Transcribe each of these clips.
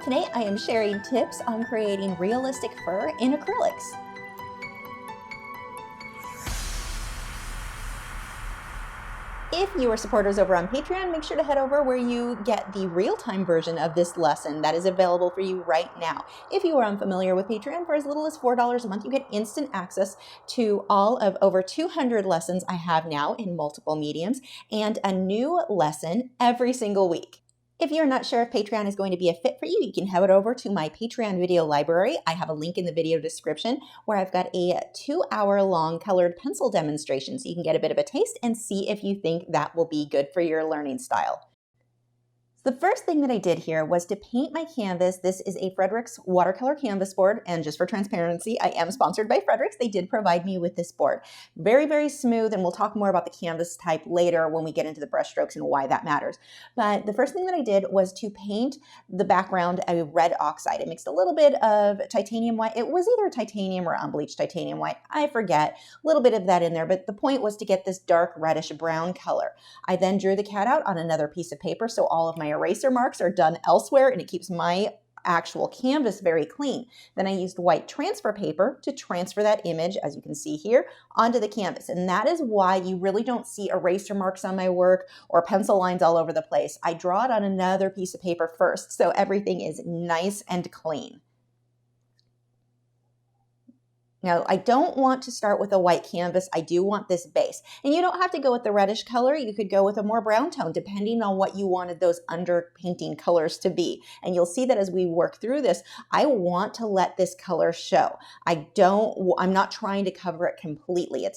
Today I am sharing tips on creating realistic fur in acrylics. If you are supporters over on Patreon, make sure to head over where you get the real-time version of this lesson that is available for you right now. If you are unfamiliar with Patreon, for as little as $4 a month, you get instant access to all of over 200 lessons I have now in multiple mediums and a new lesson every single week. If you're not sure if Patreon is going to be a fit for you, you can head over to my Patreon video library. I have a link in the video description where I've got a 2-hour-long colored pencil demonstration so you can get a bit of a taste and see if you think that will be good for your learning style. The first thing that I did here was to paint my canvas. This is a Frederick's watercolor canvas board, and just for transparency, I am sponsored by Frederick's. They did provide me with this board. Very, very smooth, and we'll talk more about the canvas type later when we get into the brush strokes and why that matters. But the first thing that I did was to paint the background a red oxide. I mixed a little bit of titanium white. It was either titanium or unbleached titanium white. I forget. A little bit of that in there, but the point was to get this dark reddish brown color. I then drew the cat out on another piece of paper, so all of my eraser marks are done elsewhere and it keeps my actual canvas very clean. Then I used white transfer paper to transfer that image, as you can see here, onto the canvas. And that is why you really don't see eraser marks on my work or pencil lines all over the place. I draw it on another piece of paper first, so everything is nice and clean. Now, I don't want to start with a white canvas. I do want this base. And you don't have to go with the reddish color. You could go with a more brown tone, depending on what you wanted those underpainting colors to be. And you'll see that as we work through this, I want to let this color show. I'm not trying to cover it completely. It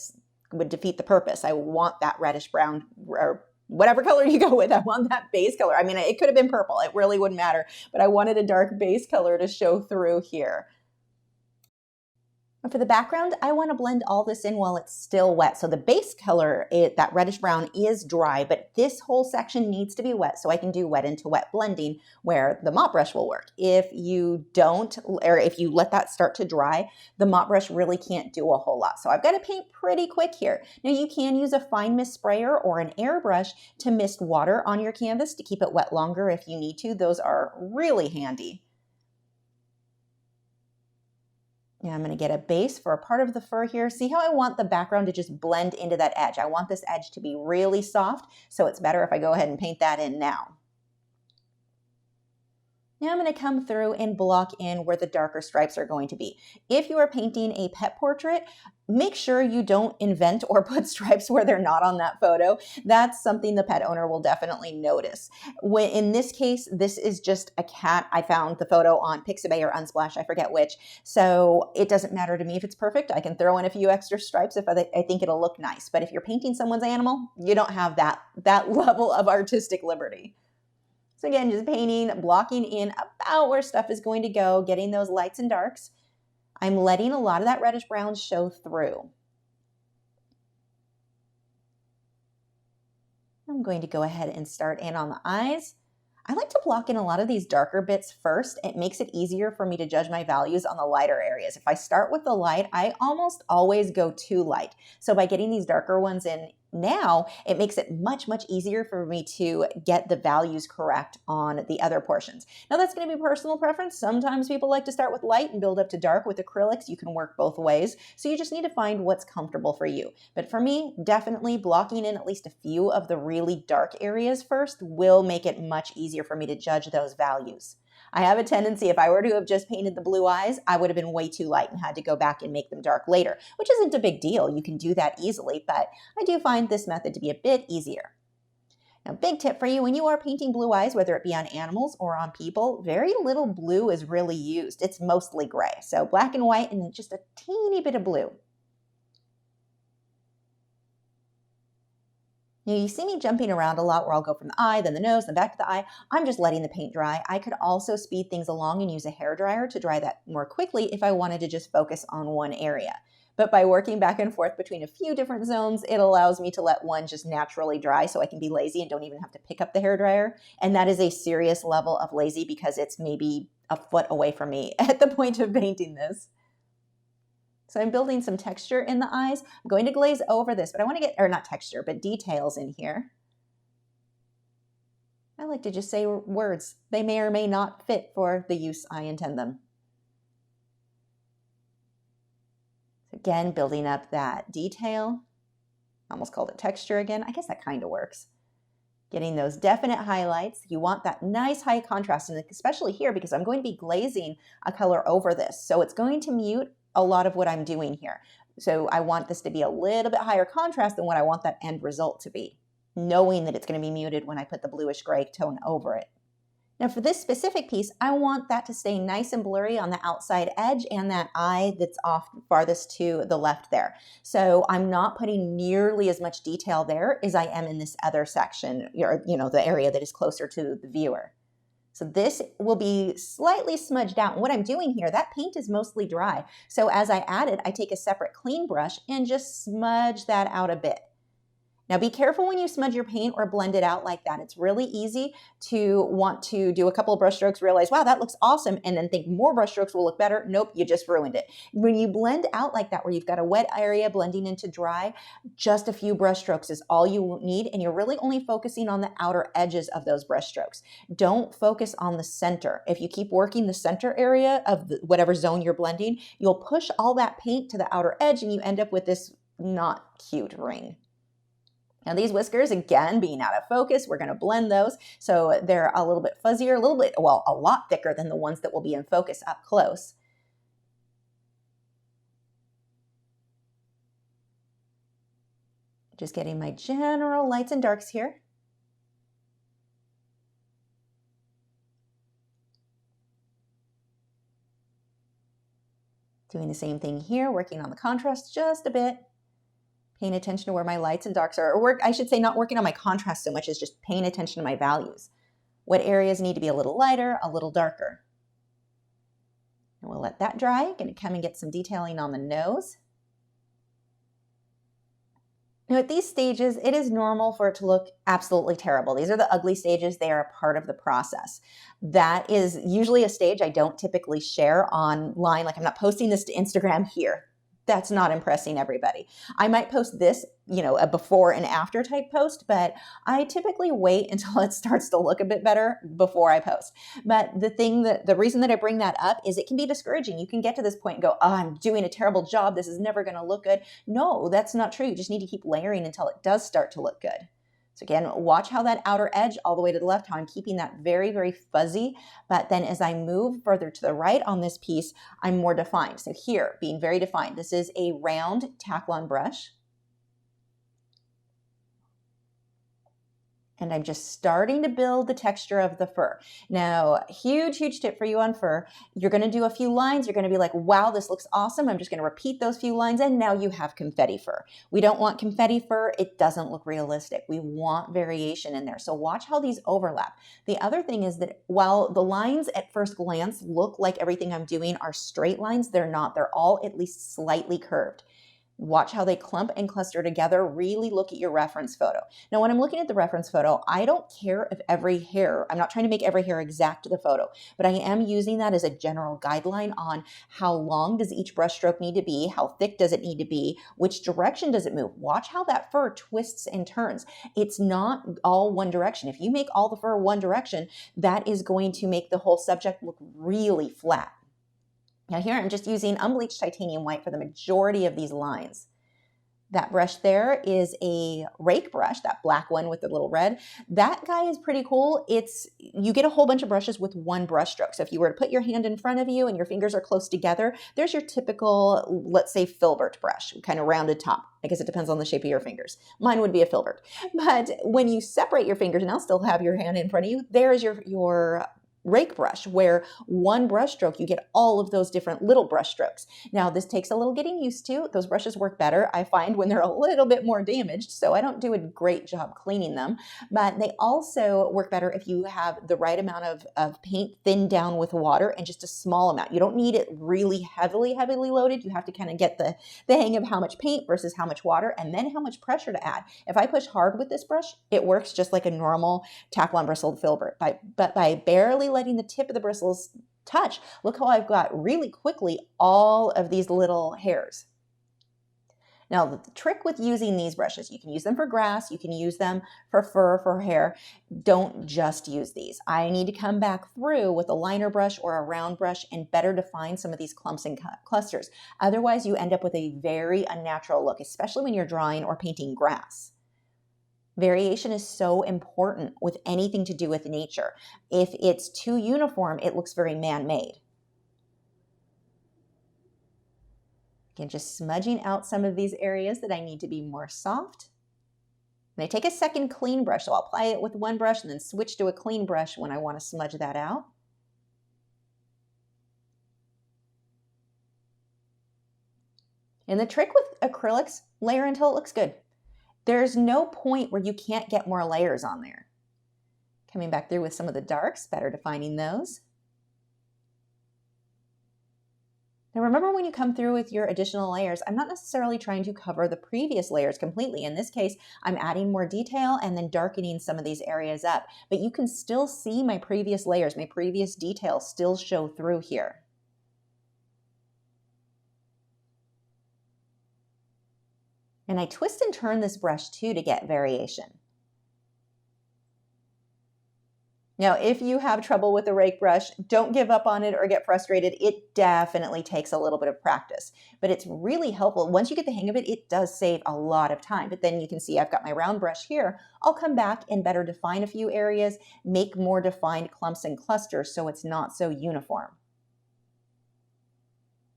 would defeat the purpose. I want that reddish brown or whatever color you go with. I want that base color. I mean, it could have been purple. It really wouldn't matter. But I wanted a dark base color to show through here. And for the background, I want to blend all this in while it's still wet. So the base color, that reddish brown, is dry, but this whole section needs to be wet so I can do wet into wet blending where the mop brush will work. If you don't, or if you let that start to dry, the mop brush really can't do a whole lot. So I've got to paint pretty quick here. Now you can use a fine mist sprayer or an airbrush to mist water on your canvas to keep it wet longer if you need to. Those are really handy. Yeah, I'm going to get a base for a part of the fur here. See how I want the background to just blend into that edge. I want this edge to be really soft, so it's better if I go ahead and paint that in now. Now I'm going to come through and block in where the darker stripes are going to be. If you are painting a pet portrait, make sure you don't invent or put stripes where they're not on that photo. That's something the pet owner will definitely notice. In this case, this is just a cat. I found the photo on Pixabay or Unsplash, I forget which. So it doesn't matter to me if it's perfect. I can throw in a few extra stripes if I think it'll look nice. But if you're painting someone's animal, you don't have that level of artistic liberty. So again, just painting, blocking in about where stuff is going to go, getting those lights and darks. I'm letting a lot of that reddish brown show through. I'm going to go ahead and start in on the eyes. I like to block in a lot of these darker bits first. It makes it easier for me to judge my values on the lighter areas. If I start with the light, I almost always go too light. So by getting these darker ones in now, it makes it much, much easier for me to get the values correct on the other portions. Now that's going to be personal preference. Sometimes people like to start with light and build up to dark. With acrylics, you can work both ways. So you just need to find what's comfortable for you. But for me, definitely blocking in at least a few of the really dark areas first will make it much easier for me to judge those values. I have a tendency, if I were to have just painted the blue eyes, I would have been way too light and had to go back and make them dark later, which isn't a big deal. You can do that easily, but I do find this method to be a bit easier. Now, big tip for you, when you are painting blue eyes, whether it be on animals or on people, very little blue is really used. It's mostly gray. So black and white and just a teeny bit of blue. Now, you see me jumping around a lot where I'll go from the eye, then the nose, then back to the eye. I'm just letting the paint dry. I could also speed things along and use a hairdryer to dry that more quickly if I wanted to just focus on one area. But by working back and forth between a few different zones, it allows me to let one just naturally dry so I can be lazy and don't even have to pick up the hairdryer. And that is a serious level of lazy because it's maybe a foot away from me at the point of painting this. So I'm building some texture in the eyes. I'm going to glaze over this, but I want to get, or not texture, but details in here. I like to just say words. They may or may not fit for the use I intend them. Again, building up that detail. Almost called it texture again. I guess that kind of works. Getting those definite highlights. You want that nice high contrast, and especially here because I'm going to be glazing a color over this. So it's going to mute a lot of what I'm doing here. So I want this to be a little bit higher contrast than what I want that end result to be, knowing that it's going to be muted when I put the bluish gray tone over it. Now for this specific piece, I want that to stay nice and blurry on the outside edge and that eye that's off farthest to the left there. So I'm not putting nearly as much detail there as I am in this other section, or, the area that is closer to the viewer. So this will be slightly smudged out. And what I'm doing here, that paint is mostly dry. So as I add it, I take a separate clean brush and just smudge that out a bit. Now be careful when you smudge your paint or blend it out like that. It's really easy to want to do a couple of brush strokes, realize, wow, that looks awesome, and then think more brush strokes will look better. Nope, you just ruined it. When you blend out like that, where you've got a wet area blending into dry, just a few brush strokes is all you need, and you're really only focusing on the outer edges of those brush strokes. Don't focus on the center. If you keep working the center area of whatever zone you're blending, you'll push all that paint to the outer edge, and you end up with this not cute ring. Now these whiskers, again, being out of focus, we're going to blend those so they're a little bit fuzzier, a lot thicker than the ones that will be in focus up close. Just getting my general lights and darks here. Doing the same thing here, working on the contrast just a bit. Paying attention to where my lights and darks are, or I should say not working on my contrast so much as just paying attention to my values. What areas need to be a little lighter, a little darker. And we'll let that dry. Going to come and get some detailing on the nose. Now at these stages, it is normal for it to look absolutely terrible. These are the ugly stages. They are a part of the process. That is usually a stage I don't typically share online. Like I'm not posting this to Instagram here. That's not impressing everybody. I might post this, a before and after type post, but I typically wait until it starts to look a bit better before I post. But the reason that I bring that up is it can be discouraging. You can get to this point and go, oh, I'm doing a terrible job. This is never going to look good. No, that's not true. You just need to keep layering until it does start to look good. So again, watch how that outer edge all the way to the left, how I'm keeping that very, very fuzzy. But then as I move further to the right on this piece, I'm more defined. So here, being very defined, this is a round Taklon brush. And I'm just starting to build the texture of the fur. Now, huge tip for you on fur. You're going to do a few lines. You're going to be like, wow, this looks awesome. I'm just going to repeat those few lines. And now you have confetti fur. We don't want confetti fur. It doesn't look realistic. We want variation in there. So watch how these overlap. The other thing is that while the lines at first glance look like everything I'm doing are straight lines, they're not. They're all at least slightly curved. Watch how they clump and cluster together. Really look at your reference photo. Now, when I'm looking at the reference photo, I don't care if every hair, I'm not trying to make every hair exact to the photo, but I am using that as a general guideline on how long does each brush stroke need to be, how thick does it need to be, which direction does it move. Watch how that fur twists and turns. It's not all one direction. If you make all the fur one direction, that is going to make the whole subject look really flat. Now here I'm just using unbleached titanium white for the majority of these lines. That brush there is a rake brush, that black one with the little red. That guy is pretty cool. You get a whole bunch of brushes with one brush stroke. So if you were to put your hand in front of you and your fingers are close together, there's your typical, let's say, filbert brush, kind of rounded top. I guess it depends on the shape of your fingers. Mine would be a filbert. But when you separate your fingers and I'll still have your hand in front of you, there's your rake brush, where one brush stroke, you get all of those different little brush strokes. Now, this takes a little getting used to. Those brushes work better, I find, when they're a little bit more damaged, so I don't do a great job cleaning them, but they also work better if you have the right amount of paint thinned down with water and just a small amount. You don't need it really heavily loaded. You have to kind of get the hang of how much paint versus how much water, and then how much pressure to add. If I push hard with this brush, it works just like a normal Taklon bristled filbert, but by barely letting the tip of the bristles touch, look how I've got really quickly all of these little hairs. Now, the trick with using these brushes, you can use them for grass, you can use them for fur, for hair. Don't just use these. I need to come back through with a liner brush or a round brush and better define some of these clumps and clusters. Otherwise, you end up with a very unnatural look, especially when you're drawing or painting grass. Variation is so important with anything to do with nature. If it's too uniform, it looks very man-made. Again, just smudging out some of these areas that I need to be more soft. And I take a second clean brush, so I'll apply it with one brush and then switch to a clean brush when I want to smudge that out. And the trick with acrylics, layer until it looks good. There's no point where you can't get more layers on there. Coming back through with some of the darks, better defining those. Now remember, when you come through with your additional layers, I'm not necessarily trying to cover the previous layers completely. In this case, I'm adding more detail and then darkening some of these areas up. But you can still see my previous layers, my previous details still show through here. And I twist and turn this brush too to get variation. Now, if you have trouble with a rake brush, don't give up on it or get frustrated. It definitely takes a little bit of practice, but it's really helpful. Once you get the hang of it, it does save a lot of time. But then you can see I've got my round brush here. I'll come back and better define a few areas, make more defined clumps and clusters so it's not so uniform.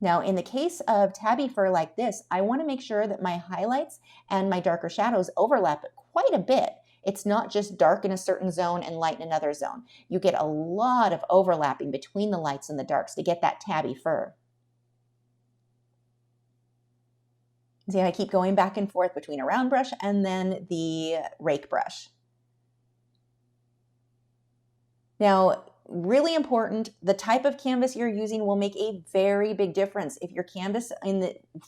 Now, in the case of tabby fur like this, I want to make sure that my highlights and my darker shadows overlap quite a bit. It's not just dark in a certain zone and light in another zone. You get a lot of overlapping between the lights and the darks to get that tabby fur. See, I keep going back and forth between a round brush and then the rake brush. Now, really important, the type of canvas you're using will make a very big difference. If your canvas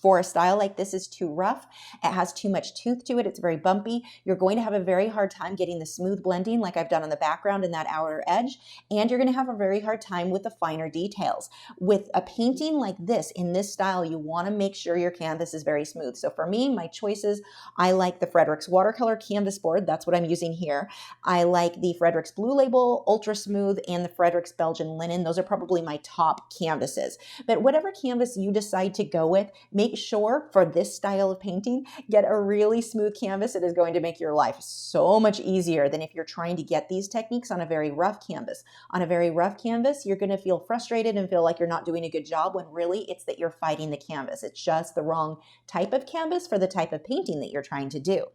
for a style like this is too rough, it has too much tooth to it, it's very bumpy, you're going to have a very hard time getting the smooth blending like I've done on the background and that outer edge, and you're going to have a very hard time with the finer details. With a painting like this, in this style, you want to make sure your canvas is very smooth. So for me, my choices, I like the Frederick's watercolor canvas board, that's what I'm using here. I like the Frederick's Blue Label, Ultra Smooth, and the Frederick's Belgian Linen. Those are probably my top canvases. But whatever canvas you decide to go with, make sure for this style of painting, get a really smooth canvas. It is going to make your life so much easier than if you're trying to get these techniques on a very rough canvas. On a very rough canvas, you're going to feel frustrated and feel like you're not doing a good job, when really it's that you're fighting the canvas. It's just the wrong type of canvas for the type of painting that you're trying to do.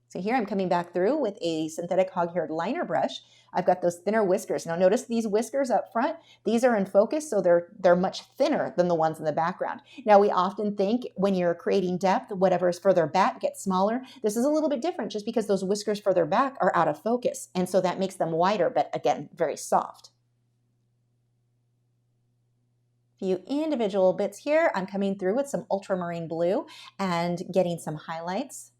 So here I'm coming back through with a synthetic hog-haired liner brush. I've got those thinner whiskers. Now notice these whiskers up front, these are in focus, so they're much thinner than the ones in the background. Now we often think when you're creating depth, whatever is further back gets smaller. This is a little bit different just because those whiskers further back are out of focus, and so that makes them wider, but again, very soft. Few individual bits here. I'm coming through with some ultramarine blue and getting some highlights.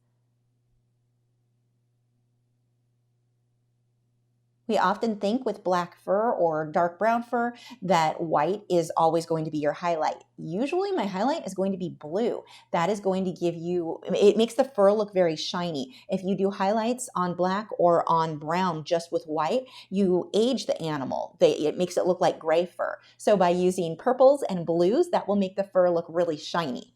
We often think with black fur or dark brown fur that white is always going to be your highlight. Usually my highlight is going to be blue. That is going to give you, it makes the fur look very shiny. If you do highlights on black or on brown just with white, you age the animal. It makes it look like gray fur. So by using purples and blues, that will make the fur look really shiny.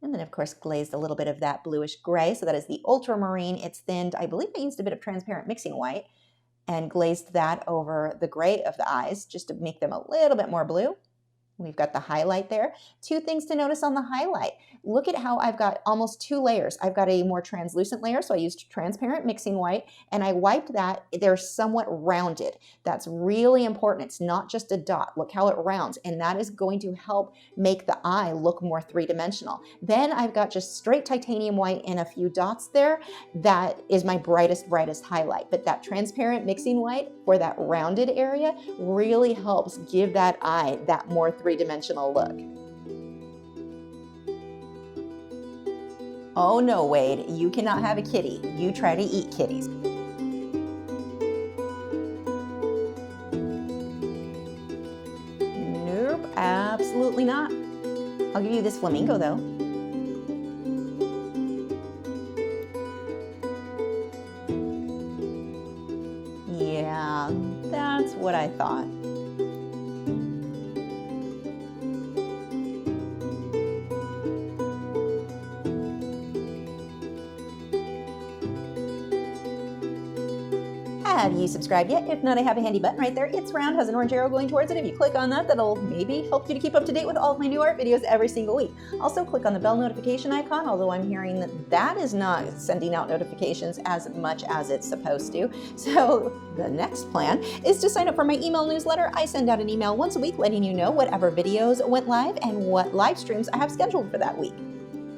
And then, of course, glazed a little bit of that bluish gray. So that is the ultramarine. It's thinned. I believe I used a bit of transparent mixing white and glazed that over the gray of the eyes just to make them a little bit more blue. We've got the highlight there. Two things to notice on the highlight. Look at how I've got almost two layers. I've got a more translucent layer, so I used transparent mixing white, and I wiped that. They're somewhat rounded. That's really important. It's not just a dot. Look how it rounds, and that is going to help make the eye look more three-dimensional. Then I've got just straight titanium white and a few dots there. That is my brightest highlight, but that transparent mixing white for that rounded area really helps give that eye that more three-dimensional look. Oh no, Wade, you cannot have a kitty. You try to eat kitties. Nope, absolutely not. I'll give you this flamingo though. Yeah, that's what I thought. Have you subscribed yet? If not, I have a handy button right there. It's round, has an orange arrow going towards it. If you click on that, that'll maybe help you to keep up to date with all of my new art videos every single week. Also, click on the bell notification icon, although I'm hearing that that is not sending out notifications as much as it's supposed to. So the next plan is to sign up for my email newsletter. I send out an email once a week letting you know whatever videos went live and what live streams I have scheduled for that week.